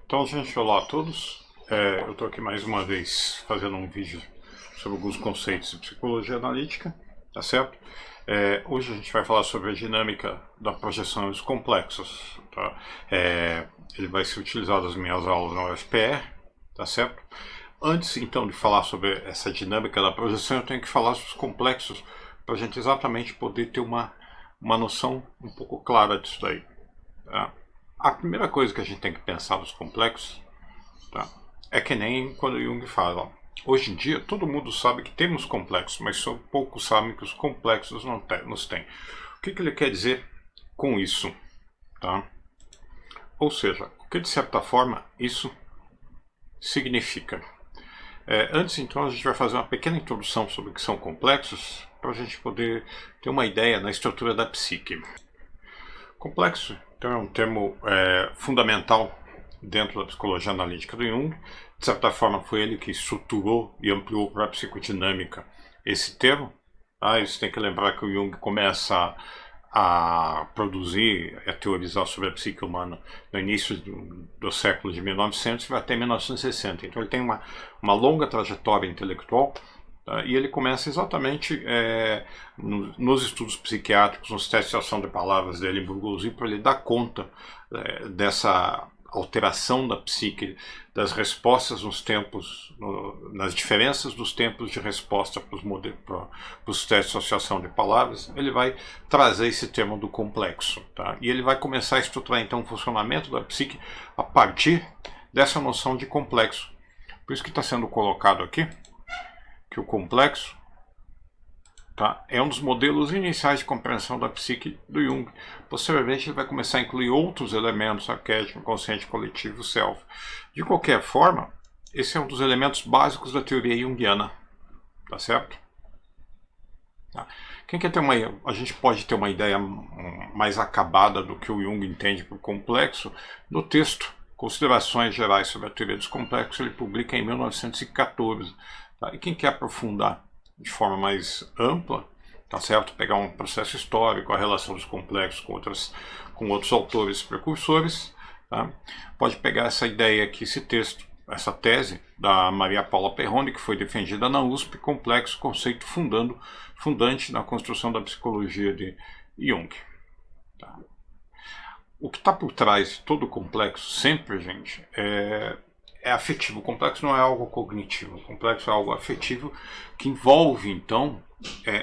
Então, gente, olá a todos. Eu estou aqui mais uma vez fazendo um vídeo sobre alguns conceitos de psicologia analítica, tá certo? Hoje a gente vai falar sobre a dinâmica da projeção dos complexos, tá? Ele vai ser utilizado nas minhas aulas na UFPR, tá certo? Antes, então, de falar sobre essa dinâmica da projeção, eu tenho que falar sobre os complexos para a gente exatamente poder ter uma noção um pouco clara disso daí, tá? A primeira coisa que a gente tem que pensar nos complexos, tá, é que nem quando Jung fala. Hoje em dia, todo mundo sabe que temos complexos, mas só poucos sabem que os complexos nos têm. O que ele quer dizer com isso? Tá? Ou seja, o que de certa forma isso significa? Antes, então, a gente vai fazer uma pequena introdução sobre o que são complexos, para a gente poder ter uma ideia da estrutura da psique. Complexo, então, é um termo fundamental dentro da psicologia analítica do Jung. De certa forma, foi ele que estruturou e ampliou para a psicodinâmica esse termo. Isso tem que lembrar que o Jung começa a produzir, a teorizar sobre a psique humana no início do século de 1900 e vai até 1960. Então, ele tem uma longa trajetória intelectual. E ele começa exatamente nos estudos psiquiátricos, nos testes de ação de palavras dele em Burgosy, para ele dar conta dessa alteração da psique, das respostas nos tempos, nas diferenças dos tempos de resposta para os testes de associação de palavras. Ele vai trazer esse termo do complexo, tá? E ele vai começar a estruturar então o funcionamento da psique a partir dessa noção de complexo. Por isso que está sendo colocado aqui que o complexo, tá, é um dos modelos iniciais de compreensão da psique do Jung. Posteriormente ele vai começar a incluir outros elementos, arquétipo, consciente coletivo, self. De qualquer forma, esse é um dos elementos básicos da teoria junguiana, tá certo? Tá. Quem quer ter a gente pode ter uma ideia mais acabada do que o Jung entende por complexo no texto Considerações Gerais sobre a Teoria dos Complexos. Ele publica em 1914. E quem quer aprofundar de forma mais ampla, tá certo? Pegar um processo histórico, a relação dos complexos com outros autores precursores, tá? Pode pegar essa ideia aqui, esse texto, essa tese da Maria Paula Perrone, que foi defendida na USP, Complexo, conceito fundante na construção da psicologia de Jung. Tá? O que está por trás de todo o complexo, sempre, gente, é afetivo. O complexo não é algo cognitivo. O complexo é algo afetivo que envolve, então,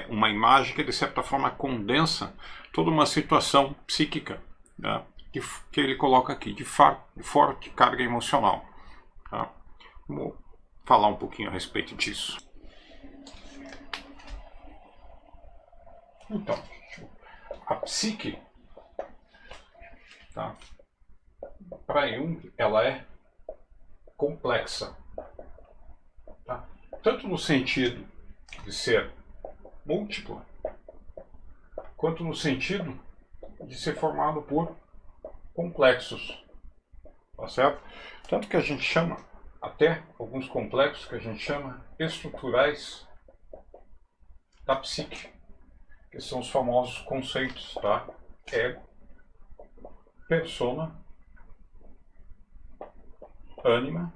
uma imagem que, de certa forma, condensa toda uma situação psíquica, né, que ele coloca aqui, de forte carga emocional. Tá? Vamos falar um pouquinho a respeito disso. Então, a psique, tá, para Jung, ela é complexa, tá? Tanto no sentido de ser múltipla, quanto no sentido de ser formado por complexos, tá certo? Tanto que a gente chama até alguns complexos que a gente chama estruturais da psique, que são os famosos conceitos, tá? Ego, persona, ânima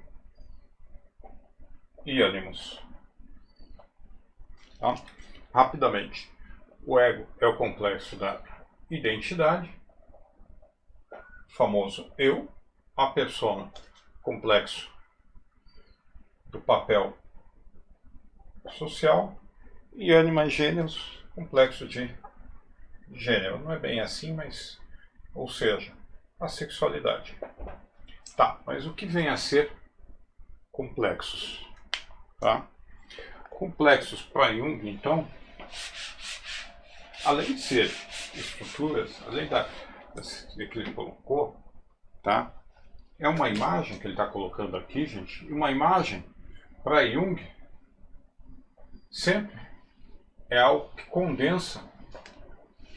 e ânimos. Tá? Rapidamente, o ego é o complexo da identidade, famoso eu, a persona, complexo do papel social, e ânima e gêneros, complexo de gênero. Não é bem assim, mas, ou seja, a sexualidade. Tá, mas o que vem a ser complexos? Tá? Complexos para Jung, então, além de ser estruturas, além de que ele colocou, tá? É uma imagem que ele está colocando aqui, gente, uma imagem para Jung sempre é algo que condensa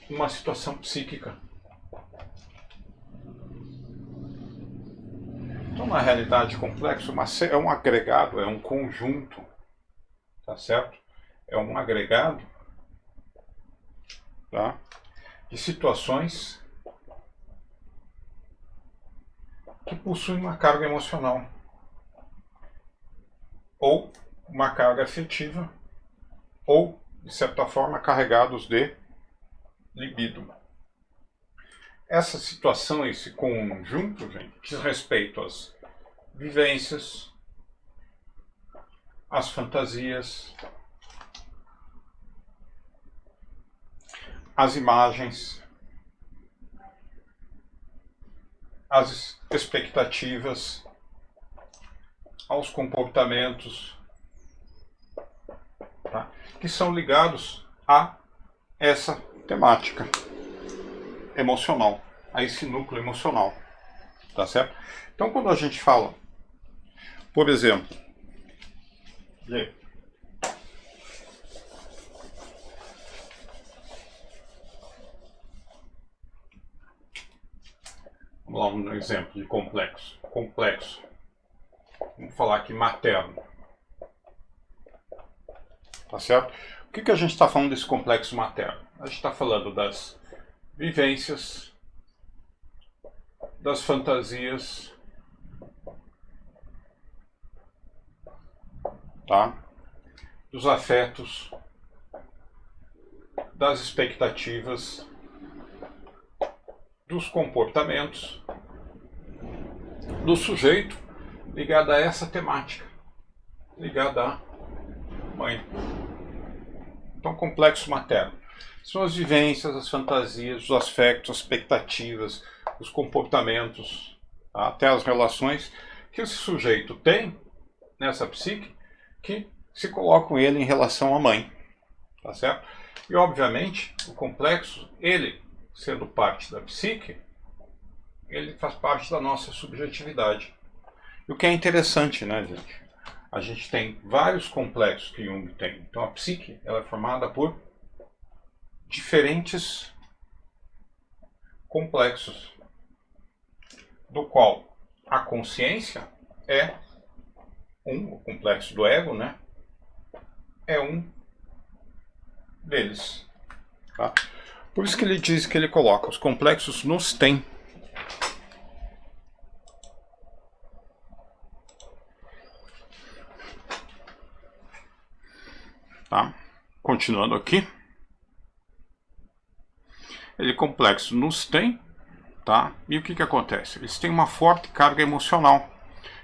uma situação psíquica. Então, na realidade, complexo é um agregado, é um conjunto, tá certo? É um agregado tá? De situações que possuem uma carga emocional ou uma carga afetiva ou, de certa forma, carregados de libido. Essa situação, esse conjunto, gente, diz respeito às vivências, às fantasias, às imagens, às expectativas, aos comportamentos, tá? Que são ligados a essa temática emocional, a esse núcleo emocional, tá certo? Então, quando a gente fala, por exemplo, vamos lá, um exemplo de complexo. Complexo. Vamos falar aqui materno. Tá certo? O que a gente está falando desse complexo materno? A gente está falando das vivências, das fantasias, tá? Dos afetos, das expectativas, dos comportamentos do sujeito ligado a essa temática, ligado à mãe. Então, complexo materno são as vivências, as fantasias, os afetos, as expectativas, os comportamentos, tá? Até as relações que esse sujeito tem nessa psique que se colocam ele em relação à mãe, tá certo? E obviamente o complexo, ele sendo parte da psique, ele faz parte da nossa subjetividade. E o que é interessante, né, gente? A gente tem vários complexos que Jung tem. Então a psique, ela é formada por diferentes complexos, do qual a consciência é o complexo do ego, né? É um deles. Tá? Por isso que ele diz que ele coloca, os complexos nos têm. Tá? Continuando aqui. Ele complexo nos tem, tá? E o que acontece? Eles têm uma forte carga emocional.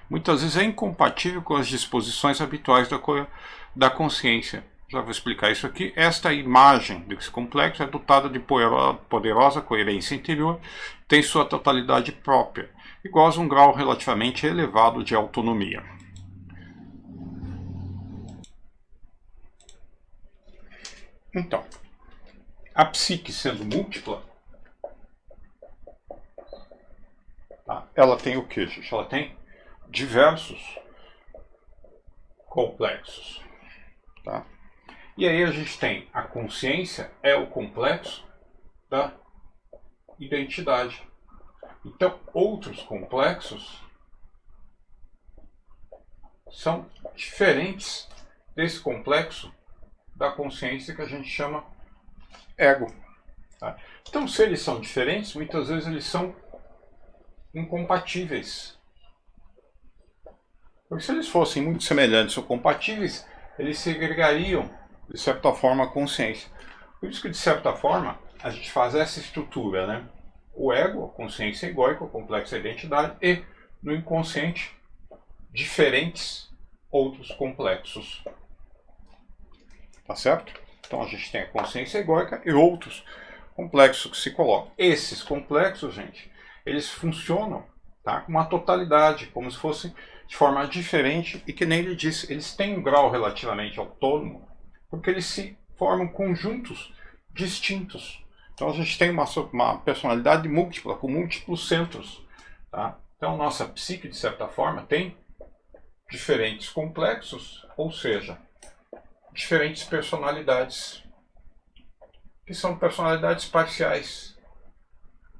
Muitas vezes é incompatível com as disposições habituais da consciência. Já vou explicar isso aqui. Esta imagem desse complexo é dotada de poderosa coerência interior, tem sua totalidade própria e goza um grau relativamente elevado de autonomia. Então, a psique sendo múltipla, tá? Ela tem o que, gente? Ela tem diversos complexos, tá? E aí a gente tem a consciência, é o complexo da identidade. Então, outros complexos são diferentes desse complexo da consciência que a gente chama ego. Tá? Então, se eles são diferentes, muitas vezes eles são incompatíveis. Porque se eles fossem muito semelhantes ou compatíveis, eles segregariam, de certa forma, a consciência. Por isso que, de certa forma, a gente faz essa estrutura, né? O ego, a consciência egóica, o complexo da identidade, e, no inconsciente, diferentes outros complexos. Tá certo? Então a gente tem a consciência egóica e outros complexos que se colocam. Esses complexos, gente, eles funcionam, tá, com uma totalidade, como se fossem de forma diferente e que nem ele disse, eles têm um grau relativamente autônomo, porque eles se formam conjuntos distintos. Então a gente tem uma personalidade múltipla, com múltiplos centros. Tá? Então nossa psique, de certa forma, tem diferentes complexos, ou seja, diferentes personalidades, que são personalidades parciais.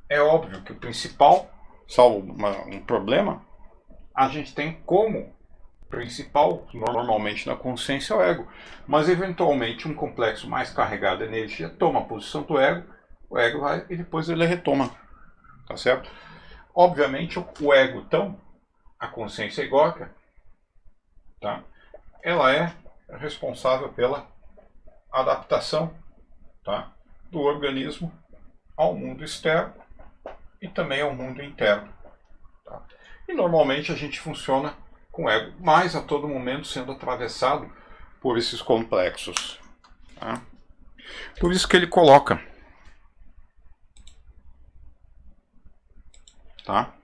É óbvio que o principal, salvo um problema, a gente tem como principal, normalmente na consciência, é o ego. Mas eventualmente um complexo mais carregado de energia toma a posição do ego, o ego vai e depois ele retoma. Tá certo? Obviamente o ego, então, a consciência egóica, tá? Ela é responsável pela adaptação, tá, do organismo ao mundo externo e também ao mundo interno. Tá? E normalmente a gente funciona com o ego, mas a todo momento sendo atravessado por esses complexos. Tá? Por isso que ele coloca, tá,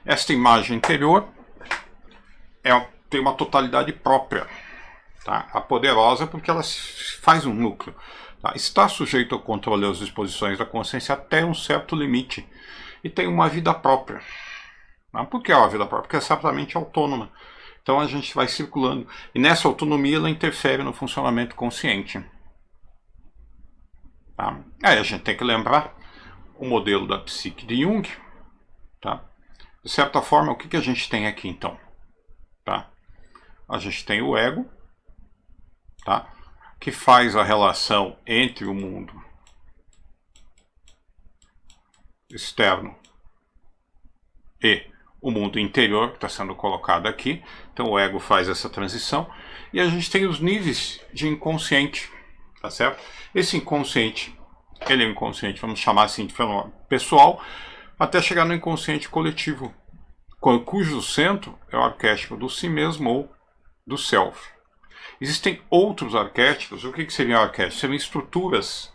esta imagem interior tem uma totalidade própria. Tá? A poderosa porque ela faz um núcleo. Tá? Está sujeito ao controle e às disposições da consciência até um certo limite. E tem uma vida própria. Tá? Por que é uma vida própria? Porque é certamente autônoma. Então a gente vai circulando. E nessa autonomia ela interfere no funcionamento consciente. Tá? Aí a gente tem que lembrar o modelo da psique de Jung. Tá? De certa forma, o que a gente tem aqui então? Tá? A gente tem o ego, tá, que faz a relação entre o mundo externo e o mundo interior, que está sendo colocado aqui. Então o ego faz essa transição. E a gente tem os níveis de inconsciente, tá certo? Esse inconsciente, ele é um inconsciente, vamos chamar assim de fenômeno pessoal, até chegar no inconsciente coletivo, cujo centro é o arquétipo do si mesmo ou do self. Existem outros arquétipos. O que seriam arquétipos? Seriam estruturas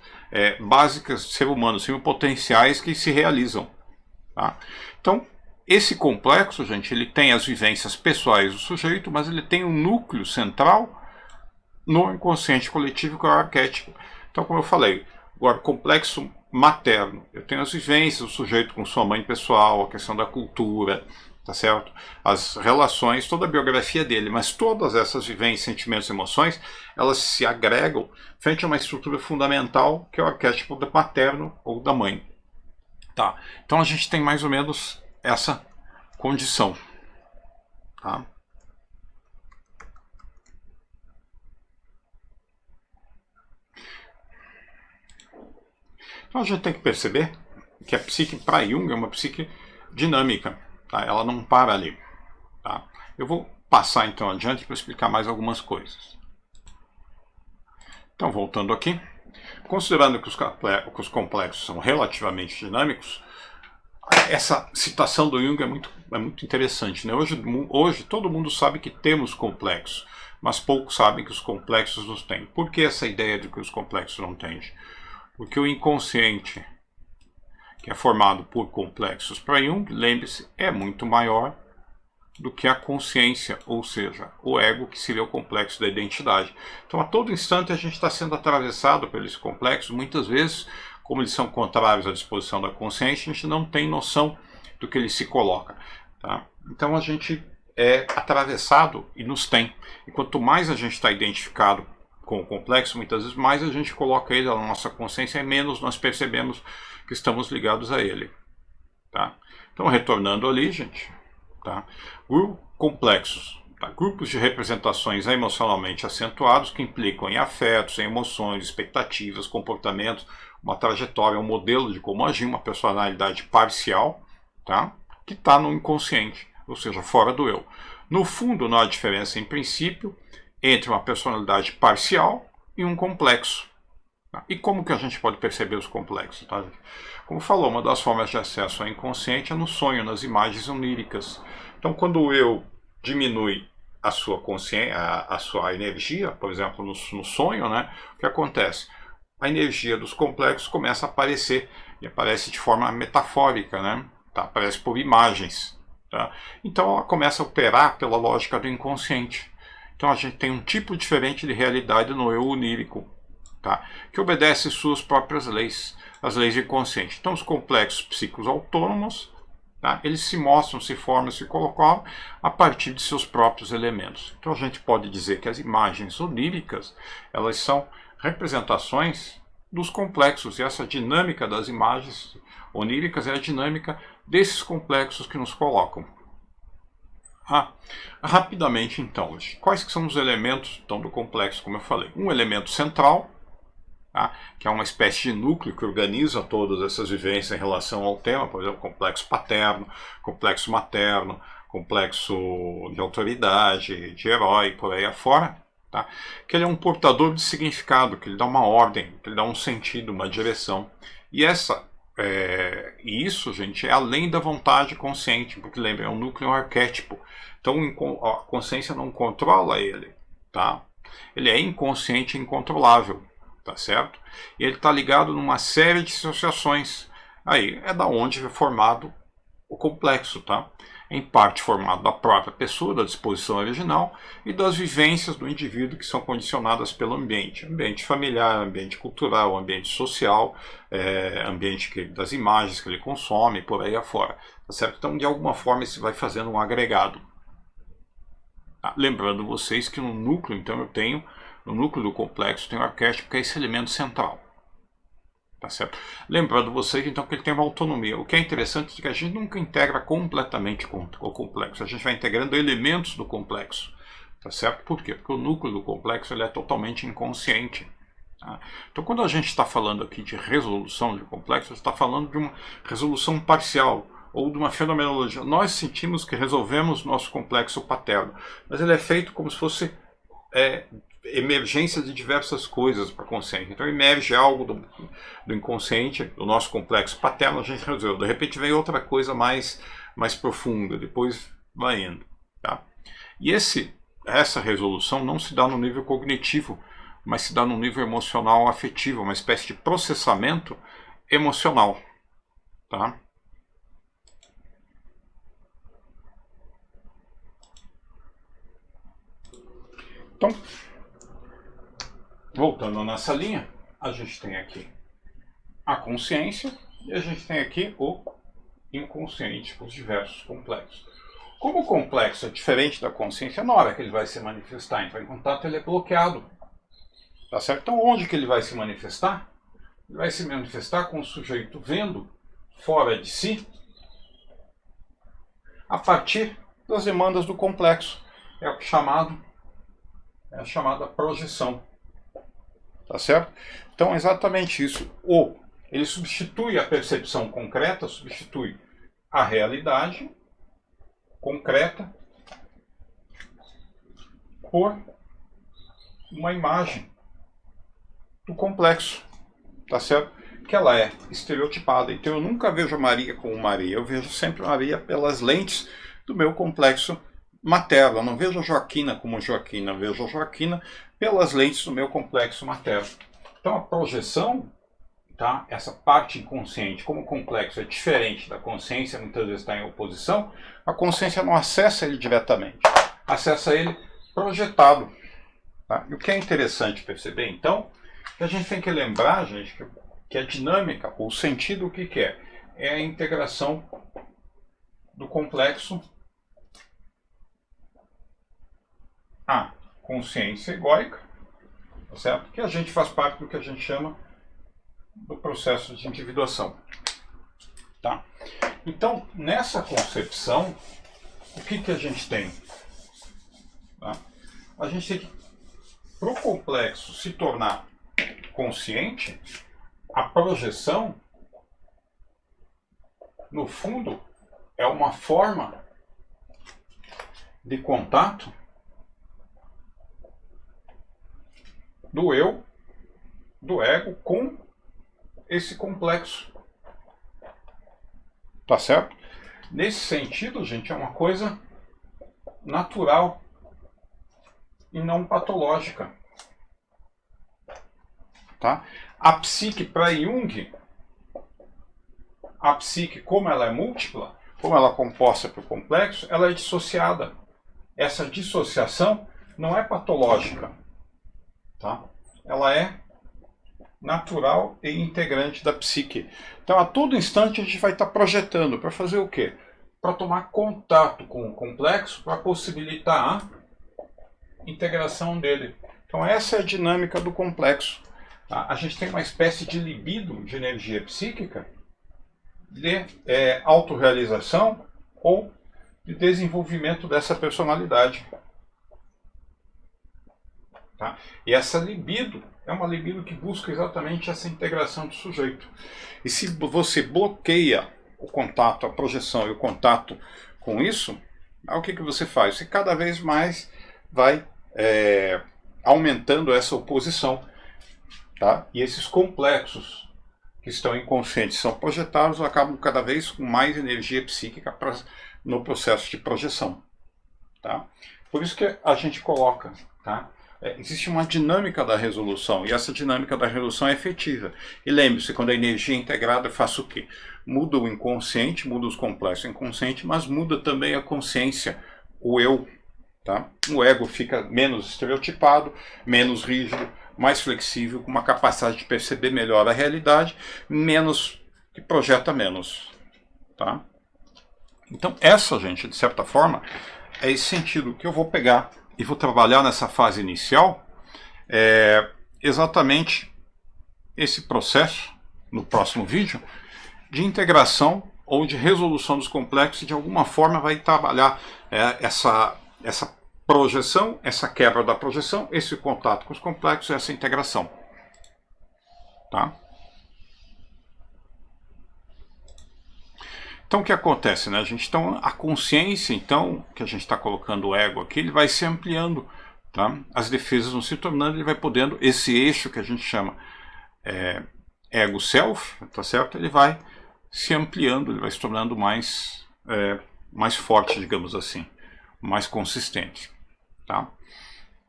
básicas do ser humano, seriam potenciais que se realizam. Tá? Então, esse complexo, gente, ele tem as vivências pessoais do sujeito, mas ele tem um núcleo central no inconsciente coletivo, que é o arquétipo. Então, como eu falei, o complexo materno, eu tenho as vivências do sujeito com sua mãe pessoal, a questão da cultura, tá certo? As relações, toda a biografia dele, mas todas essas vivências, sentimentos e emoções, elas se agregam frente a uma estrutura fundamental, que é o arquétipo do materno ou da mãe. Tá? Então a gente tem mais ou menos essa condição. Tá? Então a gente tem que perceber que a psique para Jung é uma psique dinâmica. Tá? Ela não para ali. Tá? Eu vou passar então adiante para explicar mais algumas coisas. Então, voltando aqui, considerando que os complexos são relativamente dinâmicos, essa citação do Jung é muito interessante. Né? Hoje todo mundo sabe que temos complexos, mas poucos sabem que os complexos nos têm. Por que essa ideia de que os complexos não têm? Porque o inconsciente, que é formado por complexos para Jung, lembre-se, é muito maior do que a consciência, ou seja, o ego, que seria o complexo da identidade. Então, a todo instante a gente está sendo atravessado por esse complexo. Muitas vezes, como eles são contrários à disposição da consciência, a gente não tem noção do que ele se coloca. Tá? Então, a gente é atravessado e nos tem. E quanto mais a gente está identificado com o complexo, muitas vezes mais a gente coloca ele na nossa consciência e menos nós percebemos que estamos ligados a ele. Tá? Então, retornando ali, gente, tá? Complexos, tá? Grupos de representações emocionalmente acentuados que implicam em afetos, em emoções, expectativas, comportamentos, uma trajetória, um modelo de como agir, uma personalidade parcial, tá? Que está no inconsciente, ou seja, fora do eu. No fundo, não há diferença, em princípio, entre uma personalidade parcial e um complexo. Tá? E como que a gente pode perceber os complexos? Tá? Como falou, uma das formas de acesso ao inconsciente é no sonho, nas imagens oníricas. Então, quando o eu diminui a sua consciência, a sua energia, por exemplo, no sonho, né, o que acontece? A energia dos complexos começa a aparecer, e aparece de forma metafórica, né? Tá? Aparece por imagens. Tá? Então, ela começa a operar pela lógica do inconsciente. Então, a gente tem um tipo diferente de realidade no eu onírico, tá? Que obedece suas próprias leis, as leis do inconsciente. Então, os complexos psíquicos autônomos, tá? Eles se mostram, se formam, se colocam a partir de seus próprios elementos. Então, a gente pode dizer que as imagens oníricas, elas são representações dos complexos, e essa dinâmica das imagens oníricas é a dinâmica desses complexos que nos colocam. Rapidamente então, quais que são os elementos então, do complexo, como eu falei? Um elemento central, tá? Que é uma espécie de núcleo que organiza todas essas vivências em relação ao tema, por exemplo, complexo paterno, complexo materno, complexo de autoridade, de herói, por aí afora. Tá? Que ele é um portador de significado, que ele dá uma ordem, que ele dá um sentido, uma direção. E isso, gente, é além da vontade consciente, porque lembra, é um núcleo, um arquétipo. Então a consciência não controla ele, tá? Ele é inconsciente e incontrolável, tá certo? E ele está ligado numa série de associações. Aí é da onde é formado o complexo, tá? Em parte formado da própria pessoa, da disposição original e das vivências do indivíduo que são condicionadas pelo ambiente familiar, ambiente cultural, ambiente social, ambiente das imagens que ele consome, por aí afora, tá certo? Então, de alguma forma, isso vai fazendo um agregado. Lembrando vocês que no núcleo, então, no núcleo do complexo tem o arquétipo, que é esse elemento central. Tá certo? Lembrando vocês então que ele tem uma autonomia. O que é interessante é que a gente nunca integra completamente com o complexo. A gente vai integrando elementos do complexo. Tá certo? Por quê? Porque o núcleo do complexo ele é totalmente inconsciente. Tá? Então quando a gente está falando aqui de resolução de complexo, a gente está falando de uma resolução parcial ou de uma fenomenologia. Nós sentimos que resolvemos nosso complexo paterno, mas ele é feito como se fosse emergência de diversas coisas para a consciência. Então emerge algo do inconsciente, do nosso complexo paterno, a gente resolveu. De repente vem outra coisa mais profunda, depois vai indo. Tá? E essa resolução não se dá no nível cognitivo, mas se dá no nível emocional afetivo, uma espécie de processamento emocional. Tá? Então, voltando à nossa linha, a gente tem aqui a consciência e a gente tem aqui o inconsciente, os diversos complexos. Como o complexo é diferente da consciência, na hora que ele vai se manifestar, entrar em contato, ele é bloqueado. Tá certo? Então, onde que ele vai se manifestar? Ele vai se manifestar com o sujeito vendo fora de si a partir das demandas do complexo. É o a chamada projeção. Tá certo? Então, exatamente isso. Ele substitui a percepção concreta, substitui a realidade concreta por uma imagem do complexo, tá certo? Que ela é estereotipada. Então, eu nunca vejo a Maria como Maria, eu vejo sempre a Maria pelas lentes do meu complexo materno. Eu não vejo a Joaquina como Joaquina, eu vejo a Joaquina pelas lentes do meu complexo materno. Então a projeção, tá? Essa parte inconsciente, como o complexo é diferente da consciência, muitas vezes está em oposição, a consciência não acessa ele diretamente, acessa ele projetado. Tá? E o que é interessante perceber, então, que a gente tem que lembrar, gente, que a dinâmica, o sentido, o que é? É a integração do complexo à consciência egóica, certo? Que a gente faz parte do que a gente chama do processo de individuação. Tá? Então, nessa concepção, o que a gente tem? Tá? A gente tem que, para o complexo se tornar consciente, a projeção, no fundo, é uma forma de contato do eu, do ego, com esse complexo. Tá certo? Nesse sentido, gente, é uma coisa natural e não patológica. Tá? A psique, para Jung, a psique, como ela é múltipla, como ela é composta por complexo, ela é dissociada. Essa dissociação não é patológica. Tá? Ela é natural e integrante da psique. Então, a todo instante, a gente vai estar projetando para fazer o quê? Para tomar contato com o complexo, para possibilitar a integração dele. Então, essa é a dinâmica do complexo. Tá? A gente tem uma espécie de libido, de energia psíquica, de autorrealização ou de desenvolvimento dessa personalidade. Tá? E essa libido é uma libido que busca exatamente essa integração do sujeito. E se você bloqueia o contato, a projeção e o contato com isso, o que você faz? Você cada vez mais vai aumentando essa oposição. Tá? E esses complexos que estão inconscientes são projetados, acabam cada vez com mais energia psíquica no processo de projeção. Tá? Por isso que a gente coloca, tá? Existe uma dinâmica da resolução, e essa dinâmica da resolução é efetiva. E lembre-se, quando a energia é integrada, faça o quê? Muda o inconsciente, muda os complexos inconscientes, mas muda também a consciência, o eu. Tá? O ego fica menos estereotipado, menos rígido, mais flexível, com uma capacidade de perceber melhor a realidade, que projeta menos. Tá? Então essa, gente, de certa forma, é esse sentido que eu vou pegar e vou trabalhar nessa fase inicial, exatamente esse processo, no próximo vídeo, de integração ou de resolução dos complexos, e de alguma forma vai trabalhar essa projeção, essa quebra da projeção, esse contato com os complexos, essa integração. Tá? Então o que acontece, né, gente? Então a consciência, então, que a gente está colocando o ego aqui, ele vai se ampliando, tá? As defesas vão se tornando, ele vai podendo, esse eixo que a gente chama ego-self, tá certo? Ele vai se ampliando, ele vai se tornando mais forte, digamos assim, mais consistente, tá?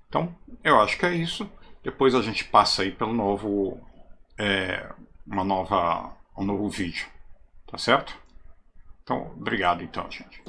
Então eu acho que é isso. Depois a gente passa aí pelo um novo vídeo, tá certo? Então, obrigado então, gente.